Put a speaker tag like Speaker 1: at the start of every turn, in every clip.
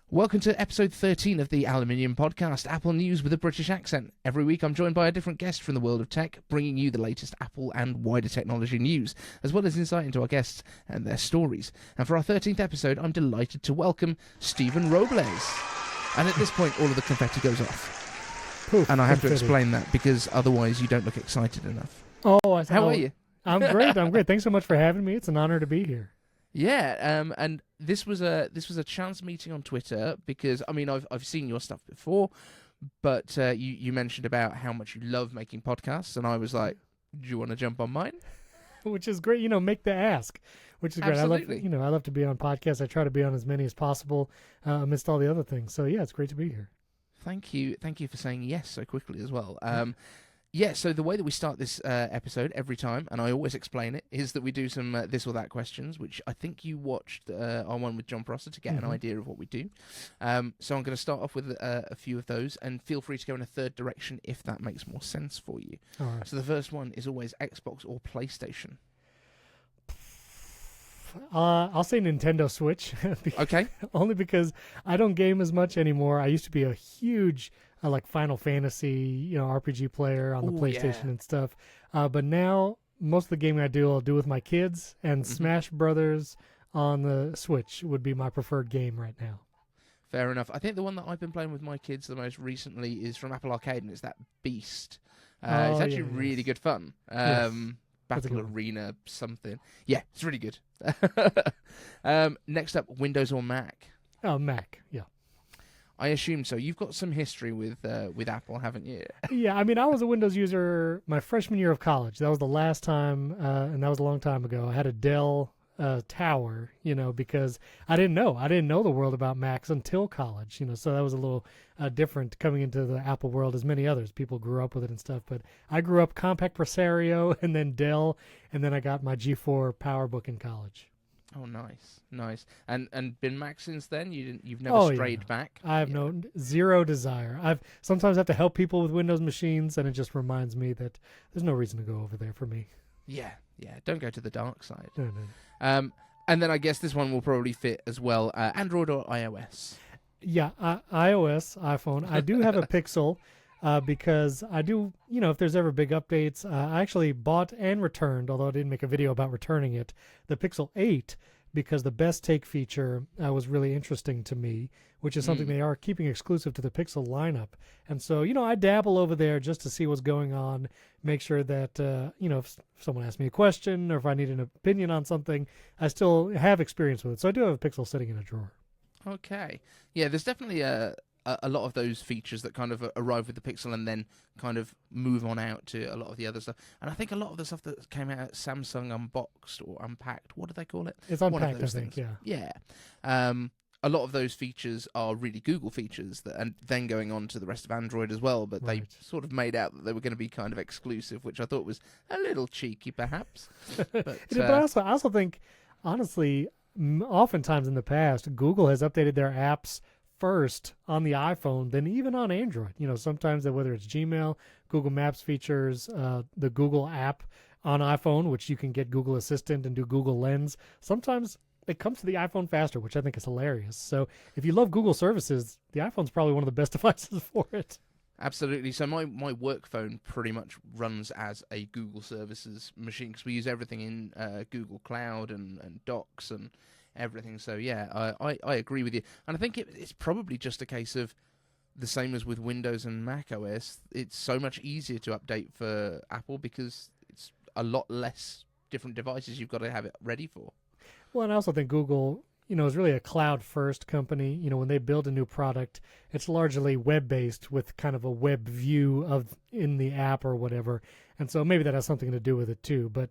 Speaker 1: Welcome to episode 13 of the Aluminium Podcast, Apple News with a British accent. Every week I'm joined by a different guest from the world of tech, bringing you the latest Apple and wider technology news, as well as insight into our guests and their stories. And for our 13th episode, I'm delighted to welcome Stephen Robles. And at this point, all of the confetti goes off.
Speaker 2: Poof,
Speaker 1: and I have
Speaker 2: confetti.
Speaker 1: to explain that, because otherwise you don't look excited enough.
Speaker 2: How
Speaker 1: are you?
Speaker 2: I'm great. I'm great. Thanks so much for having me. It's an honor to be here.
Speaker 1: Yeah, and this was a chance meeting on Twitter because I've seen your stuff before, but you mentioned about how much you love making podcasts, and I was like, do you want to jump on mine?
Speaker 2: Which is great. Make the ask, which is great.
Speaker 1: Absolutely.
Speaker 2: I love to be on podcasts. I try to be on as many as possible amidst all the other things. So yeah, it's great to be here.
Speaker 1: Thank you for saying yes so quickly as well. Yeah, so the way that we start this episode every time, and I always explain it, is that we do some this or that questions, which I think you watched our one with John Prosser to get an idea of what we do. So I'm going to start off with a few of those, and feel free to go in a third direction if that makes more sense for you.
Speaker 2: All right.
Speaker 1: So the first one is always Xbox or PlayStation.
Speaker 2: I'll say Nintendo Switch.
Speaker 1: Okay.
Speaker 2: Only because I don't game as much anymore. I used to be a huge like Final Fantasy, RPG player on the PlayStation and stuff. But now most of the gaming I'll do with my kids, and Smash Brothers on the Switch would be my preferred game right now.
Speaker 1: Fair enough. I think the one that I've been playing with my kids the most recently is from Apple Arcade, and it's that Beast. It's actually really good fun. Battle Arena something. Yeah, it's really good. Next up, Windows or Mac?
Speaker 2: Oh, Mac, yeah.
Speaker 1: I assume so. You've got some history with Apple, haven't you?
Speaker 2: Yeah, I was a Windows user my freshman year of college. That was the last time, and that was a long time ago. I had a Dell Tower, because I didn't know the world about Macs until college, so that was a little different coming into the Apple world, as many others. People grew up with it and stuff, but I grew up Compact Presario and then Dell, and then I got my G4 PowerBook in college.
Speaker 1: Oh, nice. And been Mac since then? You've never strayed back?
Speaker 2: I have zero desire. I've sometimes have to help people with Windows machines, and it just reminds me that there's no reason to go over there for me.
Speaker 1: Yeah. Don't go to the dark side.
Speaker 2: No.
Speaker 1: And then I guess this one will probably fit as well. Android or iOS?
Speaker 2: Yeah, iOS, iPhone. I do have a Pixel because I do, if there's ever big updates, I actually bought and returned, although I didn't make a video about returning it, the Pixel 8, because the best take feature was really interesting to me, which is something they are keeping exclusive to the Pixel lineup. And so, I dabble over there just to see what's going on, make sure that, if someone asks me a question or if I need an opinion on something, I still have experience with it. So I do have a Pixel sitting in a drawer.
Speaker 1: Okay. Yeah, there's definitely a lot of those features that kind of arrive with the Pixel and then kind of move on out to a lot of the other stuff. And I think a lot of the stuff that came out at Samsung Unboxed or Unpacked, what do they call it?
Speaker 2: It's Unpacked, I think, yeah.
Speaker 1: Yeah. A lot of those features are really Google features, and then going on to the rest of Android as well, but they sort of made out that they were going to be kind of exclusive, which I thought was a little cheeky, perhaps. But
Speaker 2: I also think, honestly, oftentimes in the past, Google has updated their apps first on the iPhone than even on Android. Sometimes whether it's Gmail, Google Maps features, the Google app on iPhone, which you can get Google Assistant and do Google Lens. Sometimes it comes to the iPhone faster, which I think is hilarious. So if you love Google services, the iPhone's probably one of the best devices for it.
Speaker 1: Absolutely. So my work phone pretty much runs as a Google services machine because we use everything in Google Cloud and Docs and everything. So yeah, I agree with you. And I think it's probably just a case of the same as with Windows and Mac OS. It's so much easier to update for Apple because it's a lot less different devices you've got to have it ready for.
Speaker 2: Well, and I also think Google, is really a cloud-first company. When they build a new product, it's largely web-based with kind of a web view in the app or whatever. And so maybe that has something to do with it too. But,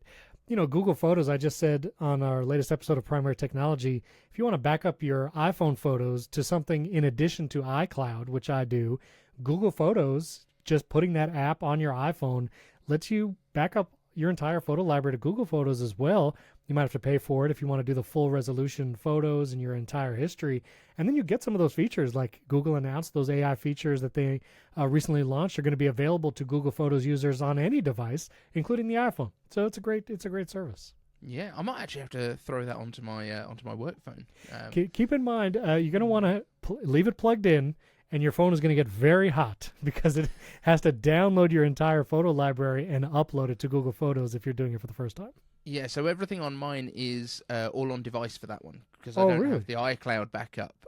Speaker 2: Google Photos, I just said on our latest episode of Primary Technology, if you want to back up your iPhone photos to something in addition to iCloud, which I do, Google Photos, just putting that app on your iPhone, lets you back up your entire photo library to Google Photos as well. You might have to pay for it if you want to do the full resolution photos and your entire history. And then you get some of those features, like Google announced those AI features that they recently launched are going to be available to Google Photos users on any device, including the iPhone. So it's a great service.
Speaker 1: Yeah, I might actually have to throw that onto my work phone.
Speaker 2: Keep in mind, you're going to want to leave it plugged in, and your phone is going to get very hot because it has to download your entire photo library and upload it to Google Photos if you're doing it for the first time.
Speaker 1: Yeah, so everything on mine is all on device for that one because I
Speaker 2: Oh,
Speaker 1: don't
Speaker 2: really?
Speaker 1: have the iCloud backup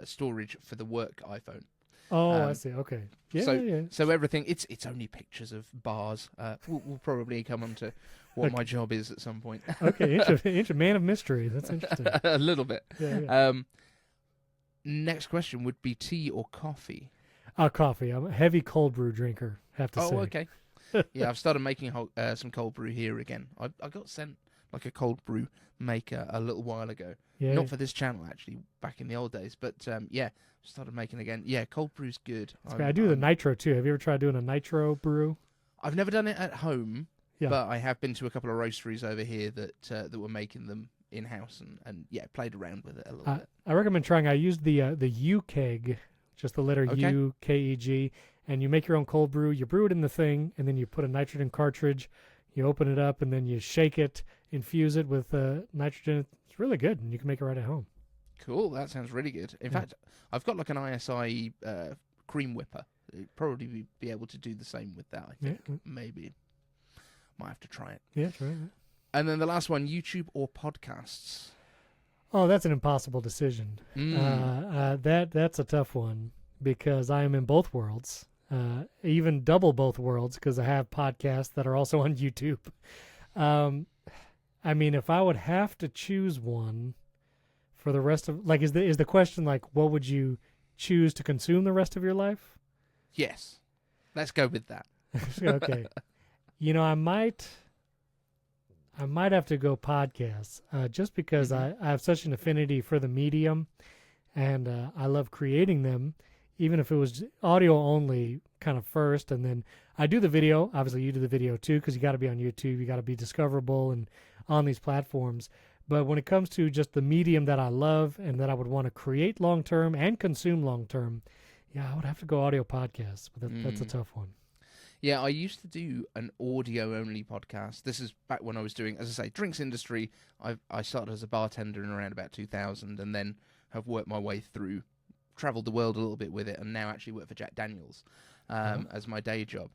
Speaker 1: storage for the work iPhone.
Speaker 2: Oh, I see. Okay. Yeah, yeah.
Speaker 1: So everything, it's only pictures of bars. We'll probably come on to what my job is at some point.
Speaker 2: Okay, man of mystery. That's interesting.
Speaker 1: A little bit.
Speaker 2: Yeah.
Speaker 1: Next question would be tea or coffee?
Speaker 2: Coffee. I'm a heavy cold brew drinker, have to say.
Speaker 1: Oh, okay. Yeah, I've started making some cold brew here again. I got sent like a cold brew maker a little while ago.
Speaker 2: Yeah.
Speaker 1: Not for this channel, actually, back in the old days. But, yeah, started making again. Yeah, cold brew's good.
Speaker 2: I do the nitro, too. Have you ever tried doing a nitro brew?
Speaker 1: I've never done it at home,
Speaker 2: Yeah.
Speaker 1: but I have been to a couple of roasteries over here that were making them in-house and yeah, played around with it a little bit.
Speaker 2: I recommend trying. I used the U-Keg, just the letter
Speaker 1: Okay.
Speaker 2: U-K-E-G, and you make your own cold brew. You brew it in the thing, and then you put a nitrogen cartridge. You open it up, and then you shake it, infuse it with nitrogen. It's really good, and you can make it right at home.
Speaker 1: Cool, that sounds really good. In fact, I've got like an ISI cream whipper. It'd probably be able to do the same with that, I think.
Speaker 2: Yeah.
Speaker 1: Maybe. Might have to try it.
Speaker 2: Yeah, try it.
Speaker 1: And then the last one, YouTube or podcasts?
Speaker 2: Oh, that's an impossible decision. That's a tough one because I am in both worlds, even double both worlds because I have podcasts that are also on YouTube. I mean, if I would have to choose one for the rest of, like, is the question like, what would you choose to consume the rest of your life?
Speaker 1: Yes. Let's go with that.
Speaker 2: Okay. You know, I might have to go podcasts just because I have such an affinity for the medium and I love creating them, even if it was audio only kind of first. And then I do the video. Obviously, you do the video too because you got to be on YouTube. You got to be discoverable and on these platforms. But when it comes to just the medium that I love and that I would want to create long-term and consume long-term, yeah, I would have to go audio podcasts. But that's a tough one.
Speaker 1: Yeah, I used to do an audio-only podcast. This is back when I was doing, as I say, drinks industry. I started as a bartender in around about 2000 and then have worked my way through, travelled the world a little bit with it, and now actually work for Jack Daniels as my day job.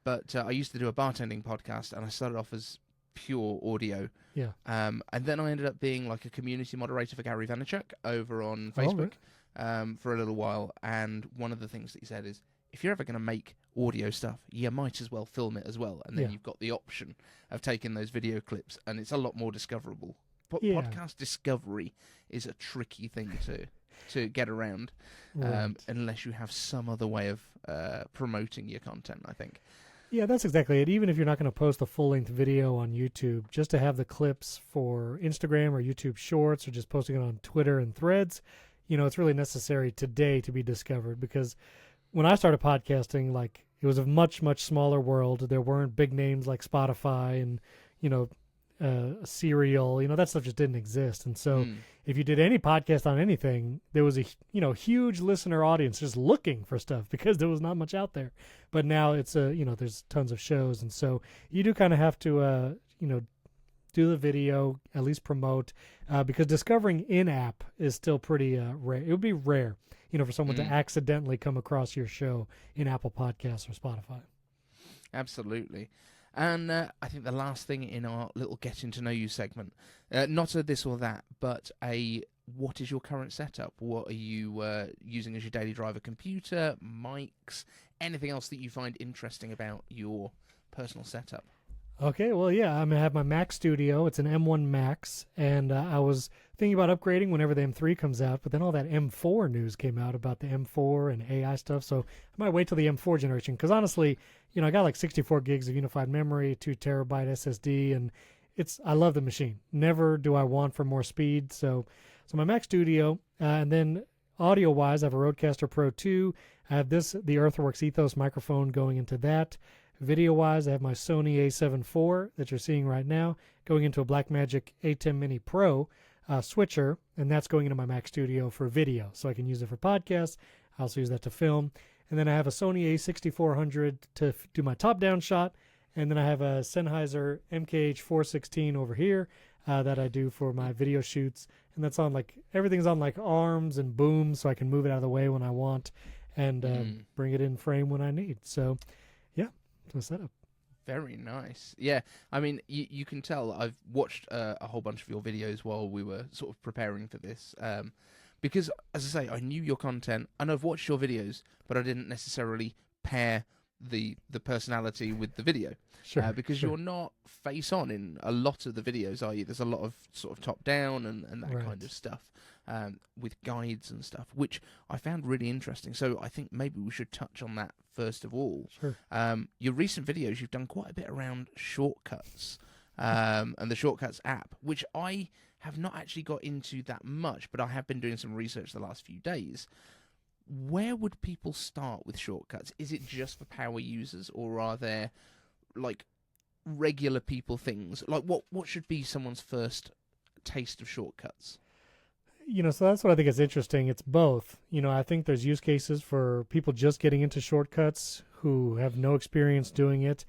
Speaker 1: But I used to do a bartending podcast, and I started off as pure audio.
Speaker 2: Yeah.
Speaker 1: And then I ended up being like a community moderator for Gary Vaynerchuk over on Facebook for a little while. And one of the things that he said is, if you're ever going to make audio stuff, you might as well film it as well. And then you've got the option of taking those video clips, and it's a lot more discoverable. But podcast discovery is a tricky thing to get around, unless you have some other way of promoting your content, I think.
Speaker 2: Yeah, that's exactly it. Even if you're not going to post a full-length video on YouTube, just to have the clips for Instagram or YouTube Shorts or just posting it on Twitter and Threads, you know, it's really necessary today to be discovered because when I started podcasting, like, it was a much, much smaller world. There weren't big names like Spotify and, you know, Serial. You know, that stuff just didn't exist. And so if you did any podcast on anything, there was a, you know, huge listener audience just looking for stuff because there was not much out there. But now it's you know, there's tons of shows. And so you do kind of have to, you know, do the video, at least promote, because discovering in-app is still pretty rare. It would be rare, you know, for someone to accidentally come across your show in Apple Podcasts or Spotify.
Speaker 1: Absolutely. And I think the last thing in our little getting to know you segment, not a this or that, but a what is your current setup? What are you using as your daily driver? Computer, mics, anything else that you find interesting about your personal setup?
Speaker 2: Okay, well, yeah, I'm going to have my Mac Studio. It's an M1 Max, and I was thinking about upgrading whenever the M3 comes out, but then all that M4 news came out about the M4 and AI stuff, so I might wait till the M4 generation, because honestly, you know, I got like 64 gigs of unified memory, 2 terabyte SSD, and I love the machine. Never do I want for more speed, so my Mac Studio, and then audio-wise, I have a Rodecaster Pro 2. I have the Earthworks Ethos microphone going into that. Video-wise, I have my Sony a7 IV that you're seeing right now going into a Blackmagic A10 Mini Pro switcher, and that's going into my Mac Studio for video, so I can use it for podcasts. I also use that to film. And then I have a Sony a6400 to do my top-down shot, and then I have a Sennheiser MKH416 over here that I do for my video shoots, and that's on like everything's on like arms and booms, so I can move it out of the way when I want, and bring it in frame when I need. So, yeah, it's my setup.
Speaker 1: Very nice. Yeah, I mean, you can tell I've watched a whole bunch of your videos while we were sort of preparing for this, because, as I say, I knew your content, and I've watched your videos, but I didn't necessarily pair the personality with the video.
Speaker 2: Sure.
Speaker 1: Because you're not face-on in a lot of the videos, are you? There's a lot of sort of top-down and that kind of stuff, with guides and stuff, which I found really interesting. So I think maybe we should touch on that first of all.
Speaker 2: Sure.
Speaker 1: Your recent videos, you've done quite a bit around shortcuts, and the Shortcuts app, which I have not actually got into that much, but I have been doing some research the last few days. Where would people start with shortcuts? Is it just for power users, or are there like regular people things? Like what should be someone's first taste of shortcuts?
Speaker 2: So that's what I think is interesting. It's both. I think there's use cases for people just getting into shortcuts who have no experience doing it.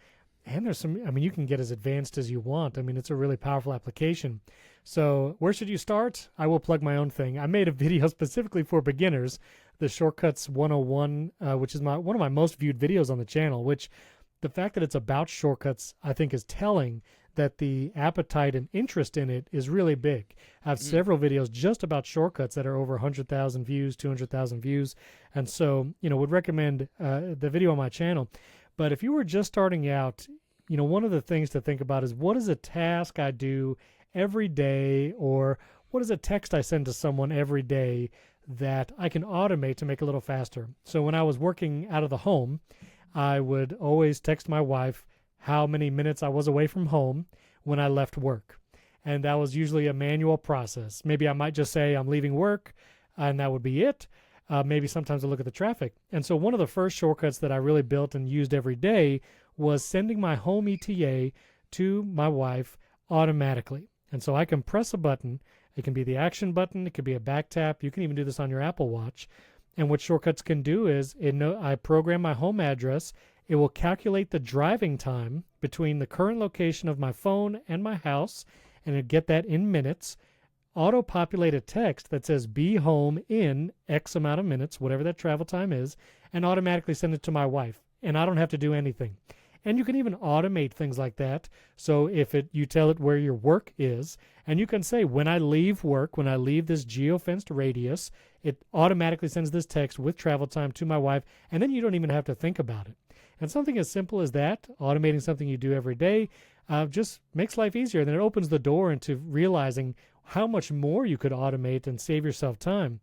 Speaker 2: And there's some, you can get as advanced as you want. It's a really powerful application. So where should you start? I will plug my own thing. I made a video specifically for beginners, the Shortcuts 101, which is one of my most viewed videos on the channel, which the fact that it's about shortcuts, I think, is telling that the appetite and interest in it is really big. I have several videos just about shortcuts that are over 100,000 views, 200,000 views. And so, would recommend the video on my channel. But if you were just starting out, one of the things to think about is, what is a task I do every day, or what is a text I send to someone every day that I can automate to make it a little faster? So when I was working out of the home, I would always text my wife how many minutes I was away from home when I left work. And that was usually a manual process. Maybe I might just say I'm leaving work, and that would be it. Maybe sometimes I look at the traffic. And so one of the first shortcuts that I really built and used every day was sending my home ETA to my wife automatically. And so I can press a button. It can be the action button. It could be a back tap. You can even do this on your Apple Watch. And what shortcuts can do is I program my home address. It will calculate the driving time between the current location of my phone and my house, and it'll get that in minutes. Auto-populate a text that says be home in X amount of minutes, whatever that travel time is, and automatically send it to my wife. And I don't have to do anything. And you can even automate things like that. So if you tell it where your work is, and you can say, when I leave work, when I leave this geo-fenced radius, it automatically sends this text with travel time to my wife, and then you don't even have to think about it. And something as simple as that, automating something you do every day, just makes life easier. Then it opens the door into realizing how much more you could automate and save yourself time.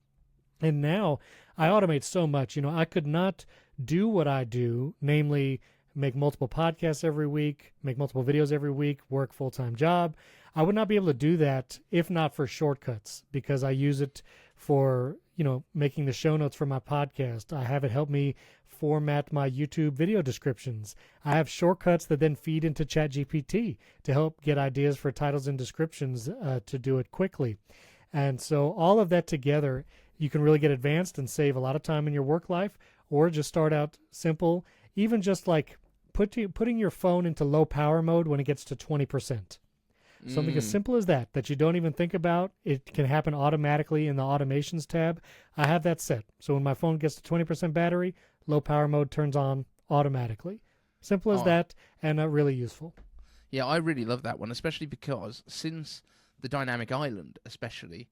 Speaker 2: And now I automate so much. I could not do what I do, namely make multiple podcasts every week, make multiple videos every week, work full-time job. I would not be able to do that if not for shortcuts, because I use it for, making the show notes for my podcast. I have it help me format my YouTube video descriptions. I have shortcuts that then feed into ChatGPT to help get ideas for titles and descriptions to do it quickly. And so all of that together, you can really get advanced and save a lot of time in your work life, or just start out simple, even just like putting your phone into low power mode when it gets to 20%. Something as simple as that you don't even think about. It can happen automatically in the automations tab. I have that set. So when my phone gets to 20% battery, low power mode turns on automatically. Simple as that, and really useful.
Speaker 1: Yeah, I really love that one, especially because since the dynamic island, especially,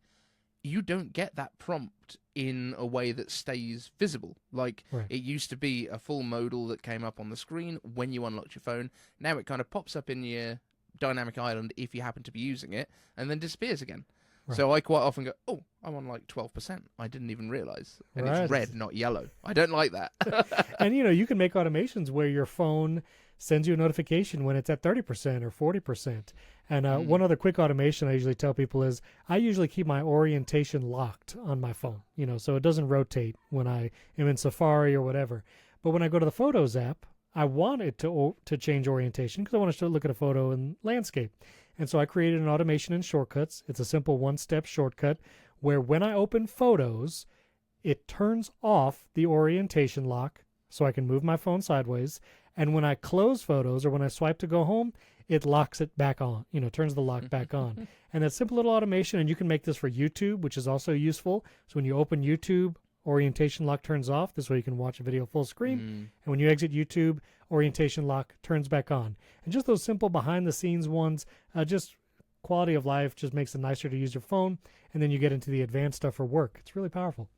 Speaker 1: you don't get that prompt in a way that stays visible. Like, It used to be a full modal that came up on the screen when you unlocked your phone. Now it kind of pops up in your dynamic island if you happen to be using it, and then disappears again. Right. So I quite often go, oh, I'm on like 12%. I didn't even realize. And it's red, not yellow. I don't like that.
Speaker 2: And, you can make automations where your phone sends you a notification when it's at 30% or 40%. And one other quick automation I usually tell people is I usually keep my orientation locked on my phone, so it doesn't rotate when I am in Safari or whatever. But when I go to the Photos app, I want it to change orientation because I want to look at a photo in landscape. And so I created an automation in Shortcuts. It's a simple one-step shortcut where when I open Photos, it turns off the orientation lock so I can move my phone sideways, And when I close photos or when I swipe to go home, it locks it back on, turns the lock back on. And that simple little automation, and you can make this for YouTube, which is also useful. So when you open YouTube, orientation lock turns off. This way you can watch a video full screen. And when you exit YouTube, orientation lock turns back on. And just those simple behind-the-scenes ones, just quality of life, just makes it nicer to use your phone. And then you get into the advanced stuff for work. It's really powerful.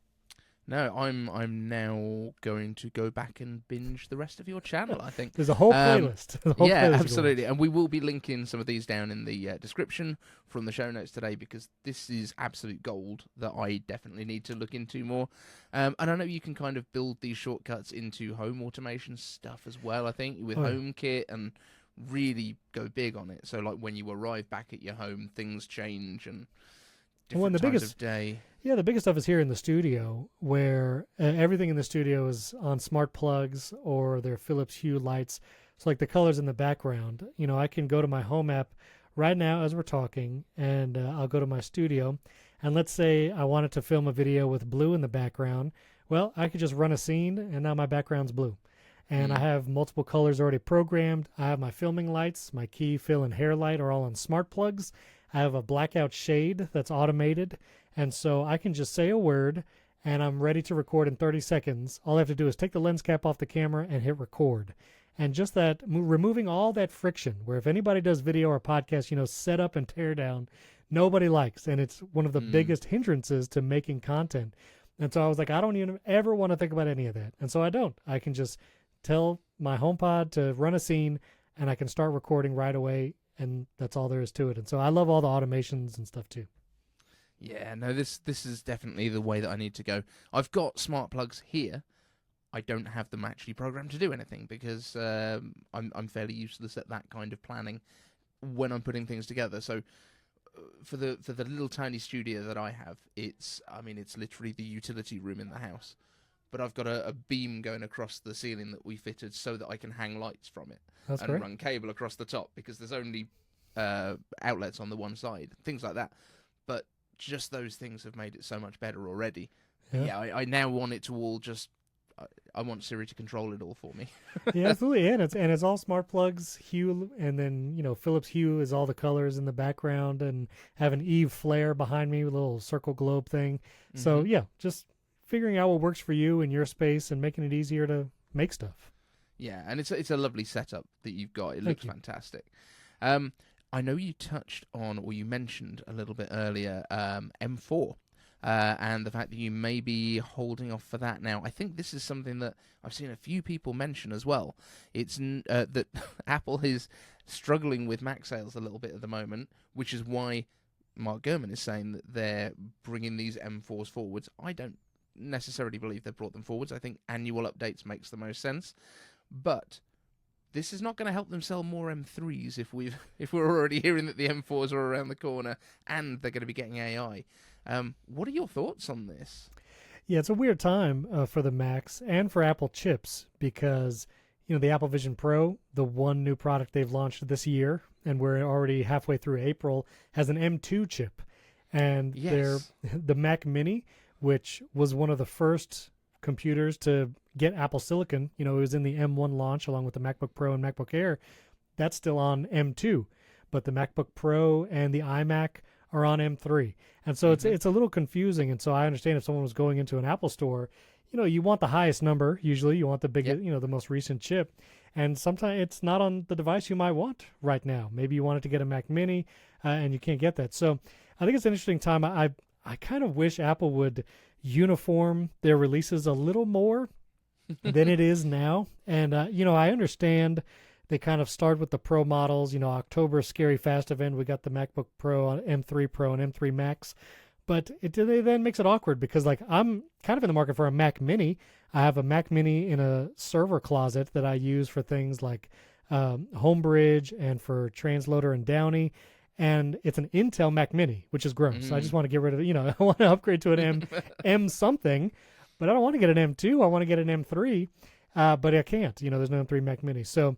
Speaker 1: No, I'm now going to go back and binge the rest of your channel, I think.
Speaker 2: There's a whole playlist.
Speaker 1: Absolutely. And we will be linking some of these down in the description from the show notes today, because this is absolute gold that I definitely need to look into more. And I know you can kind of build these shortcuts into home automation stuff as well, I think, with HomeKit, and really go big on it. So like when you arrive back at your home, things change and different times of day.
Speaker 2: Yeah, the biggest stuff is here in the studio, where everything in the studio is on smart plugs or they're Philips Hue lights. So like the colors in the background, I can go to my home app right now as we're talking, and I'll go to my studio. And let's say I wanted to film a video with blue in the background. Well, I could just run a scene, and now my background's blue. And I have multiple colors already programmed. I have my filming lights, my key, fill, and hair light are all on smart plugs. I have a blackout shade that's automated. And so I can just say a word, and I'm ready to record in 30 seconds. All I have to do is take the lens cap off the camera and hit record. And just that, removing all that friction, where if anybody does video or podcast, set up and tear down, nobody likes. And it's one of the biggest hindrances to making content. And so I was like, I don't even ever want to think about any of that. And so I don't. I can just tell my HomePod to run a scene, and I can start recording right away, and that's all there is to it. And so I love all the automations and stuff too.
Speaker 1: Yeah, no, this is definitely the way that I need to go. I've got smart plugs here. I don't have them actually programmed to do anything, because I'm fairly useless at that kind of planning when I'm putting things together. So for the little tiny studio that I have, it's literally the utility room in the house. But I've got a beam going across the ceiling that we fitted so that I can hang lights from it.
Speaker 2: That's
Speaker 1: and
Speaker 2: great.
Speaker 1: Run cable across the top, because there's only outlets on the one side, things like that. But just those things have made it so much better already. Yeah, I now want it to all just... I want Siri to control it all for me.
Speaker 2: Yeah, absolutely. And it's all smart plugs, Hue, and then, Philips Hue is all the colors in the background, and have an Eve flare behind me with a little circle globe thing. So, yeah, just figuring out what works for you in your space and making it easier to make stuff.
Speaker 1: Yeah, and it's a lovely setup that you've got. It looks fantastic. I know you touched on, or you mentioned a little bit earlier, M4, and the fact that you may be holding off for that now. I think this is something that I've seen a few people mention as well. It's that Apple is struggling with Mac sales a little bit at the moment, which is why Mark Gurman is saying that they're bringing these M4s forwards. I don't necessarily believe they've brought them forwards. I think annual updates makes the most sense, but this is not going to help them sell more M3s if we're already hearing that the M4s are around the corner and they're going to be getting AI. What are your thoughts on this?
Speaker 2: Yeah, it's a weird time for the Macs and for Apple chips, because the Apple Vision Pro, the one new product they've launched this year, and we're already halfway through April, has an M2 chip, and the Mac Mini, which was one of the first computers to get Apple Silicon. It was in the M1 launch along with the MacBook Pro and MacBook Air. That's still on M2, but the MacBook Pro and the iMac are on M3. And so it's a little confusing. And so I understand if someone was going into an Apple store, you want the highest number. Usually you want the biggest, the most recent chip. And sometimes it's not on the device you might want right now. Maybe you wanted to get a Mac Mini and you can't get that. So I think it's an interesting time. I kind of wish Apple would uniform their releases a little more than it is now. And, I understand they kind of start with the Pro models. October Scary Fast event, we got the MacBook Pro, M3 Pro, and M3 Max. But it then makes it awkward, because, I'm kind of in the market for a Mac Mini. I have a Mac Mini in a server closet that I use for things like Homebridge and for Transloader and Downie. And it's an Intel Mac Mini, which is gross. I just want to get rid of it. I want to upgrade to an M something, but I don't want to get an M2. I want to get an M3, but I can't. There's no M3 Mac Mini. So,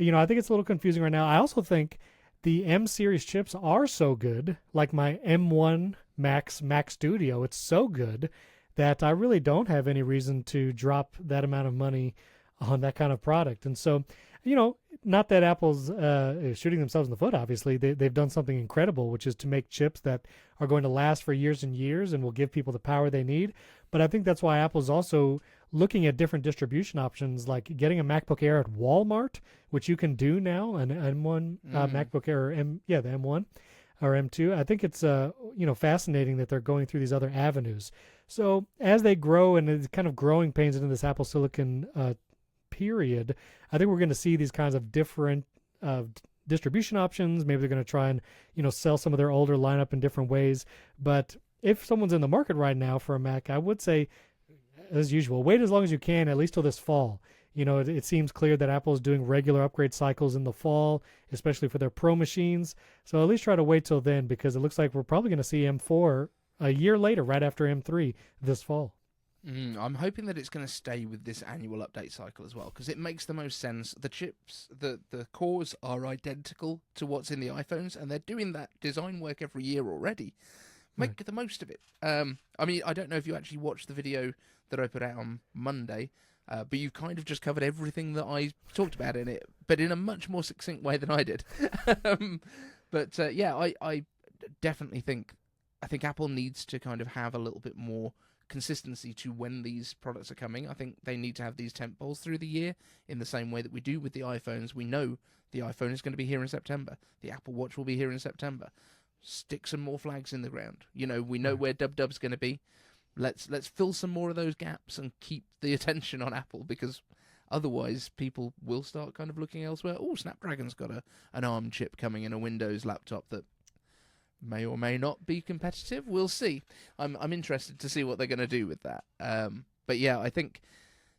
Speaker 2: I think it's a little confusing right now. I also think the M series chips are so good, like my M1 Max Mac Studio. It's so good that I really don't have any reason to drop that amount of money on that kind of product. And so, not that Apple's shooting themselves in the foot, obviously. They've done something incredible, which is to make chips that are going to last for years and years and will give people the power they need. But I think that's why Apple's also looking at different distribution options, like getting a MacBook Air at Walmart, which you can do now, an M1 MacBook Air, the M1 or M2. I think it's fascinating that they're going through these other avenues. So as they grow and it's kind of growing pains into this Apple Silicon period, I think we're going to see these kinds of different distribution options. Maybe they're going to try and sell some of their older lineup in different ways. But if someone's in the market right now for a Mac, I would say, as usual, wait as long as you can, at least till this fall. It seems clear that Apple is doing regular upgrade cycles in the fall, especially for their Pro machines. So at least try to wait till then, because it looks like we're probably going to see M4 a year later, right after M3 this fall.
Speaker 1: I'm hoping that it's going to stay with this annual update cycle as well, because it makes the most sense. The chips, the cores are identical to what's in the iPhones, and they're doing that design work every year already. Make the most of it. I don't know if you actually watched the video that I put out on Monday, but you kind of just covered everything that I talked about in it, but in a much more succinct way than I did. I definitely think Apple needs to kind of have a little bit more consistency to when these products are coming. I think they need to have these tentpoles through the year in the same way that we do with the iPhones. We know the iPhone is going to be here in September. The Apple Watch will be here in September. Stick some more flags in the ground. We know where Dub's going to be. Let's fill some more of those gaps and keep the attention on Apple, because otherwise people will start kind of looking elsewhere. Oh, Snapdragon's got an ARM chip coming in a Windows laptop that may or may not be competitive. We'll see. I'm interested to see what they're going to do with that. But yeah, I think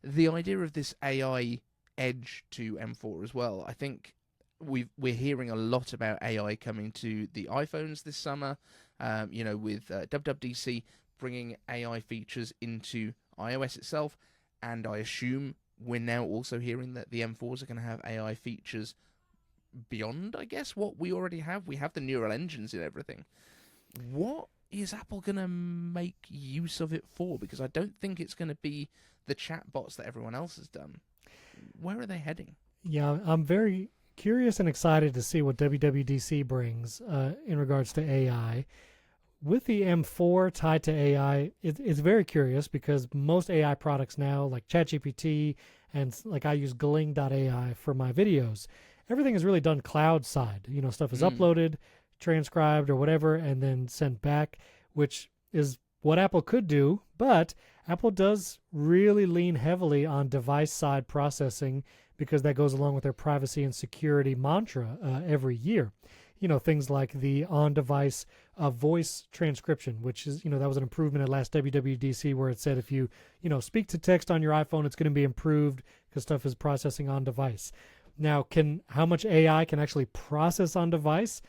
Speaker 1: the idea of this AI edge to M4 as well, I think we're hearing a lot about AI coming to the iPhones this summer, with WWDC bringing AI features into iOS itself, and I assume we're now also hearing that the M4s are going to have AI features beyond, I guess, what we already have. We have the neural engines and everything. What is Apple going to make use of it for? Because I don't think it's going to be the chatbots that everyone else has done. Where are they heading?
Speaker 2: Yeah, I'm very curious and excited to see what WWDC brings in regards to AI. With the M4 tied to AI, it's very curious, because most AI products now, like ChatGPT, and like I use Gling.ai for my videos, everything is really done cloud side. Stuff is uploaded, transcribed, or whatever, and then sent back, which is what Apple could do. But Apple does really lean heavily on device side processing, because that goes along with their privacy and security mantra every year. Things like the on-device voice transcription, which is, that was an improvement at last WWDC, where it said if you, speak to text on your iPhone, it's going to be improved because stuff is processing on device. Now, how much AI can actually process on device?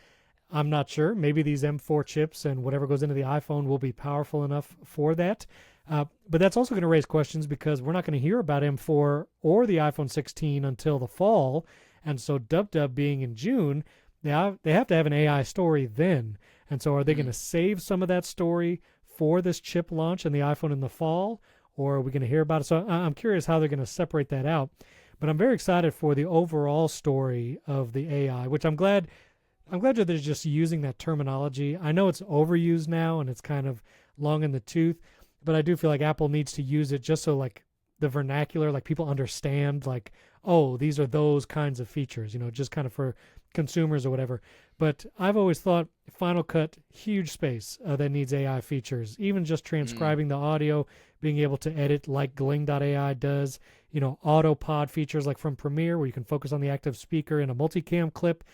Speaker 2: I'm not sure. Maybe these M4 chips and whatever goes into the iPhone will be powerful enough for that. But that's also going to raise questions, because we're not going to hear about M4 or the iPhone 16 until the fall. And so Dub being in June, they have to have an AI story then. And so are they going to save some of that story for this chip launch and the iPhone in the fall? Or are we going to hear about it? So I'm curious how they're going to separate that out. But I'm very excited for the overall story of the AI, which I'm glad that they're just using that terminology. I know it's overused now and it's kind of long in the tooth, but I do feel like Apple needs to use it just so like the vernacular, like people understand, like, oh, these are those kinds of features, just kind of for consumers or whatever. But I've always thought Final Cut, huge space that needs AI features, even just transcribing the audio, being able to edit like Gling.ai does, auto-pod features like from Premiere, where you can focus on the active speaker in a multicam clip.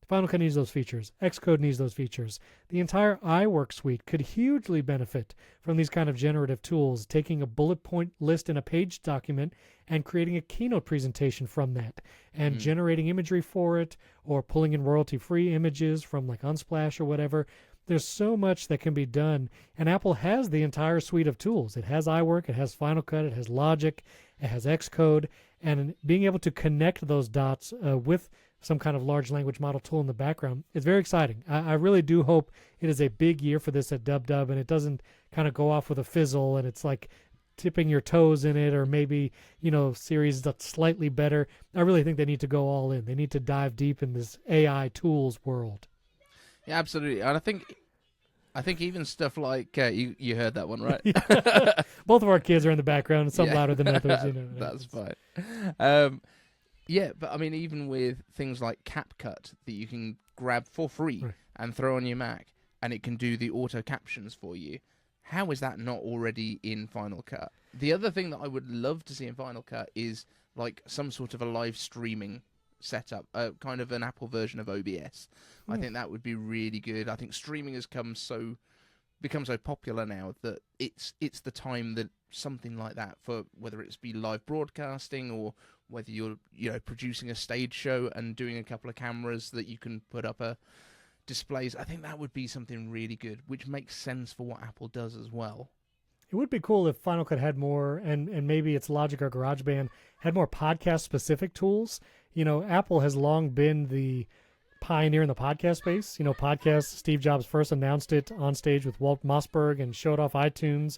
Speaker 2: Final Cut needs those features. Xcode needs those features. The entire iWork suite could hugely benefit from these kind of generative tools, taking a bullet point list in a page document and creating a keynote presentation from that, and generating imagery for it, or pulling in royalty-free images from like Unsplash or whatever. There's so much that can be done, and Apple has the entire suite of tools. It has iWork, it has Final Cut, it has Logic, it has Xcode, and being able to connect those dots with some kind of large language model tool in the background, it's very exciting. I really do hope it is a big year for this at Dub, and it doesn't kind of go off with a fizzle, and it's like tipping your toes in it, or maybe, series that's slightly better. I really think they need to go all in. They need to dive deep in this AI tools world.
Speaker 1: Yeah, absolutely. And I think even stuff like you heard that one, right?
Speaker 2: Both of our kids are in the background, some louder than others.
Speaker 1: That's fine. Yeah, but I mean, even with things like CapCut that you can grab for free and throw on your Mac, and it can do the auto captions for you. How is that not already in Final Cut? The other thing that I would love to see in Final Cut is like some sort of a live streaming setup, kind of an Apple version of OBS. I think that would be really good. I think streaming has become so popular now that it's the time that something like that, for whether it's be live broadcasting or whether you're producing a stage show and doing a couple of cameras that you can put up displays. I think that would be something really good, which makes sense for what Apple does as well.
Speaker 2: It would be cool if Final Cut had more, and maybe it's Logic or GarageBand, had more podcast-specific tools. Apple has long been the pioneer in the podcast space. Podcasts, Steve Jobs first announced it on stage with Walt Mossberg and showed off iTunes.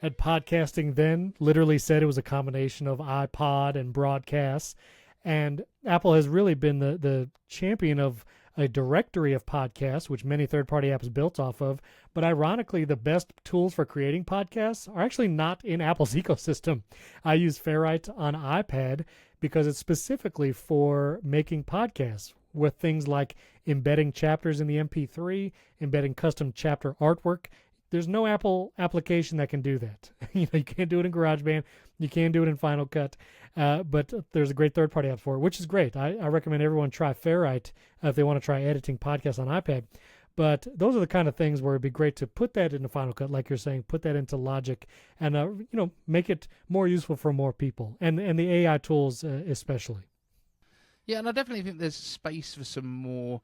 Speaker 2: And podcasting then literally said it was a combination of iPod and broadcasts. And Apple has really been the champion of a directory of podcasts, which many third-party apps built off of. But ironically, the best tools for creating podcasts are actually not in Apple's ecosystem. I use Ferrite on iPad because it's specifically for making podcasts, with things like embedding chapters in the MP3, embedding custom chapter artwork. There's no Apple application that can do that. You can't do it in GarageBand. You can't do it in Final Cut. But there's a great third-party app for it, which is great. I recommend everyone try Ferrite if they want to try editing podcasts on iPad. But those are the kind of things where it'd be great to put that into Final Cut, like you're saying, put that into Logic, and make it more useful for more people, and the AI tools especially.
Speaker 1: Yeah, and I definitely think there's space for some more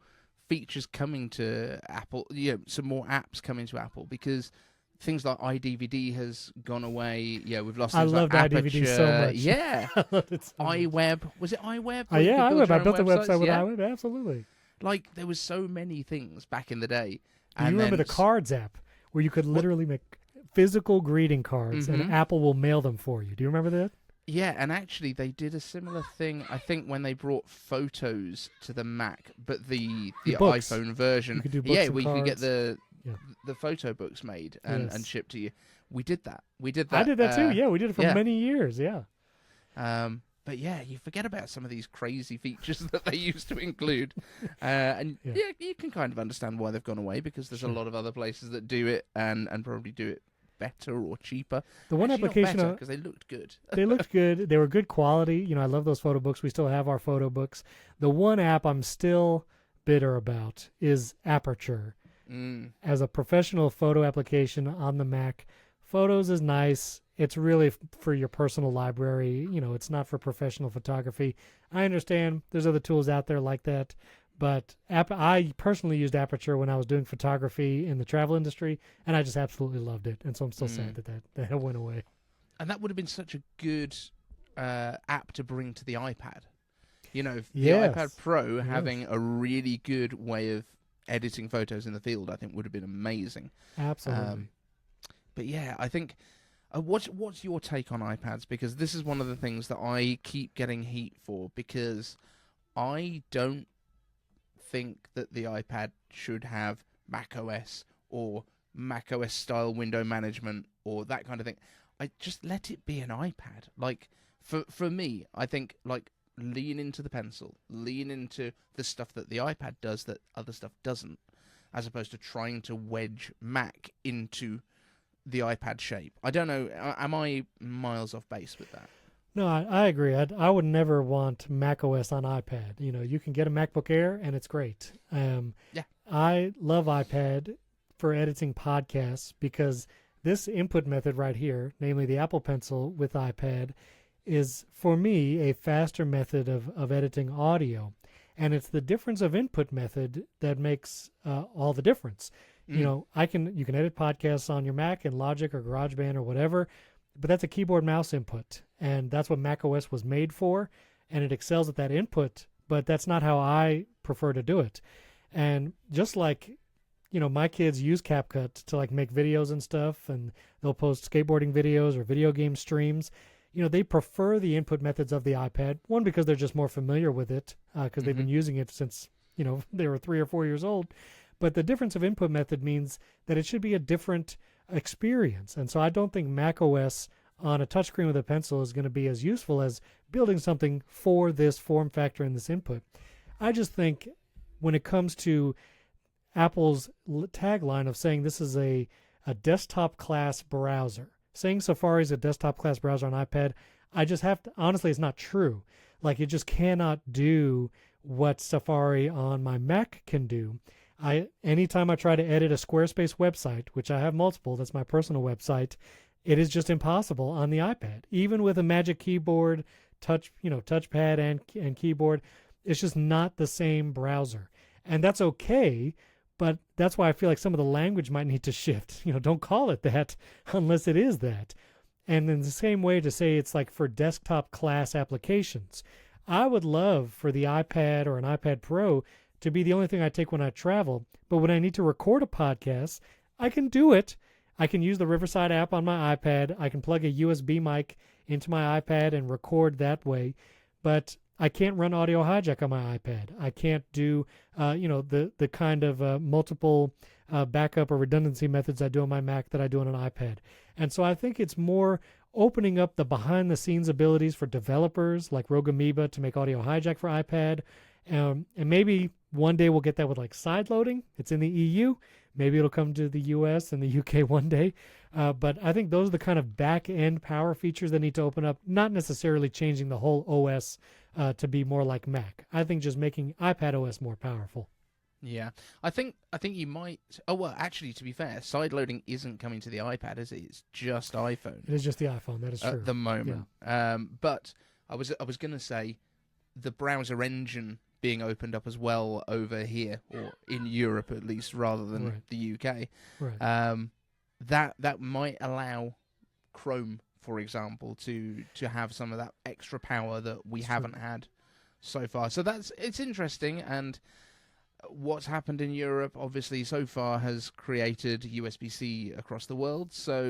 Speaker 1: features coming to Apple, some more apps coming to Apple, because things like iDVD has gone away. Yeah, we've lost things like
Speaker 2: loved
Speaker 1: Aperture.
Speaker 2: iDVD so much.
Speaker 1: Yeah.
Speaker 2: I loved it so
Speaker 1: iWeb. Was it iWeb?
Speaker 2: Yeah, iWeb. I built the website with iWeb, absolutely.
Speaker 1: Like, there was so many things back in the day.
Speaker 2: Do you remember the Cards app, where you could literally make physical greeting cards, and Apple will mail them for you? Do you remember that?
Speaker 1: Yeah, and actually they did a similar thing, I think, when they brought photos to the Mac, but the iPhone version.
Speaker 2: You could do books and
Speaker 1: we
Speaker 2: cards.
Speaker 1: could get the photo books made and shipped to you. We did that. I did that
Speaker 2: too. Yeah, we did it for many years. Yeah.
Speaker 1: But yeah, you forget about some of these crazy features that they used to include, and you can kind of understand why they've gone away, because there's a lot of other places that do it and probably do it better or cheaper.
Speaker 2: The one application,
Speaker 1: because they looked good.
Speaker 2: They looked good. They were good quality. I love those photo books. We still have our photo books. The one app I'm still bitter about is Aperture. As a professional photo application on the Mac, Photos is nice. It's really for your personal library. It's not for professional photography. I understand there's other tools out there like that. But I personally used Aperture when I was doing photography in the travel industry, and I just absolutely loved it. And so I'm still sad that went away.
Speaker 1: And that would have been such a good app to bring to the iPad. The iPad Pro having a really good way of editing photos in the field, I think, would have been amazing.
Speaker 2: Absolutely.
Speaker 1: But yeah, I think... what's your take on iPads? Because this is one of the things that I keep getting heat for, because I don't think that the iPad should have macOS or macOS style window management or that kind of thing. I just let it be an iPad. Like, for me, I think, like, lean into the pencil, lean into the stuff that the iPad does that other stuff doesn't, as opposed to trying to wedge Mac into the iPad shape. I don't know, am I miles off base with that?
Speaker 2: No, I agree. I would never want macOS on iPad. You can get a MacBook Air, and it's great. I love iPad for editing podcasts, because this input method right here, namely the Apple Pencil with iPad, is, for me, a faster method of editing audio. And it's the difference of input method that makes all the difference. You can edit podcasts on your Mac in Logic or GarageBand or whatever, but that's a keyboard mouse input, and that's what macOS was made for, and it excels at that input, but that's not how I prefer to do it. And just like my kids use CapCut to like make videos and stuff, and they'll post skateboarding videos or video game streams. They prefer the input methods of the iPad. One, because they're just more familiar with it, because they've been using it since, they were 3 or 4 years old. But the difference of input method means that it should be a different experience. And so I don't think Mac OS on a touchscreen with a pencil is going to be as useful as building something for this form factor and this input. I just think when it comes to Apple's tagline of saying this is a desktop class browser, saying Safari is a desktop class browser on iPad, I just have to, honestly, it's not true. Like, it just cannot do what Safari on my Mac can do. Anytime I try to edit a Squarespace website, which I have multiple, that's my personal website, it is just impossible on the iPad. Even with a Magic Keyboard, touchpad and keyboard, it's just not the same browser. And that's okay, but that's why I feel like some of the language might need to shift. Don't call it that unless it is that. And in the same way to say it's like for desktop class applications. I would love for the iPad or an iPad Pro to be the only thing I take when I travel. But when I need to record a podcast, I can do it. I can use the Riverside app on my iPad. I can plug a USB mic into my iPad and record that way. But I can't run Audio Hijack on my iPad. I can't do, the kind of multiple backup or redundancy methods I do on my Mac that I do on an iPad. And so I think it's more opening up the behind-the-scenes abilities for developers like Rogue Amoeba to make Audio Hijack for iPad. And maybe one day we'll get that with like side loading. It's in the EU. Maybe it'll come to the US and the UK one day. But I think those are the kind of back-end power features that need to open up, not necessarily changing the whole OS to be more like Mac. I think just making iPad OS more powerful.
Speaker 1: Yeah, I think you might. Oh well, actually, to be fair, side loading isn't coming to the iPad, is it? It's just iPhone.
Speaker 2: It is just the iPhone. That is true
Speaker 1: at the moment.
Speaker 2: Yeah.
Speaker 1: But I was going to say the browser engine being opened up as well over here, or in Europe at least, rather than the UK.
Speaker 2: Right.
Speaker 1: That might allow Chrome, for example, to have some of that extra power that we haven't had so far. So it's interesting, and what's happened in Europe, obviously, so far has created USB-C across the world. So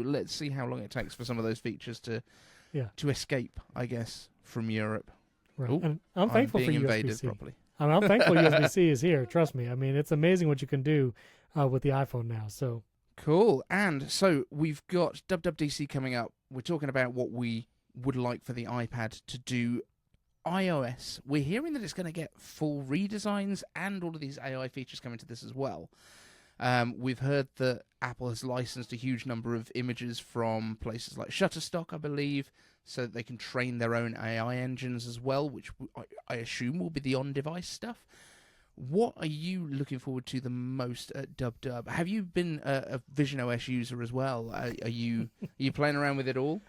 Speaker 1: let's see how long it takes for some of those features to escape, I guess, from Europe.
Speaker 2: Right.
Speaker 1: Ooh,
Speaker 2: and I'm thankful for
Speaker 1: invaded
Speaker 2: USB-C.
Speaker 1: Properly.
Speaker 2: I'm thankful USB-C is here. Trust me. I mean, it's amazing what you can do with the iPhone now. So
Speaker 1: cool. And so we've got WWDC coming up. We're talking about what we would like for the iPad to do. iOS, we're hearing that it's going to get full redesigns and all of these AI features coming to this as well. We've heard that Apple has licensed a huge number of images from places like Shutterstock, I believe, so that they can train their own AI engines as well, which I assume will be the on-device stuff. What are you looking forward to the most at DubDub? Have you been a Vision OS user as well? Are you playing around with it all?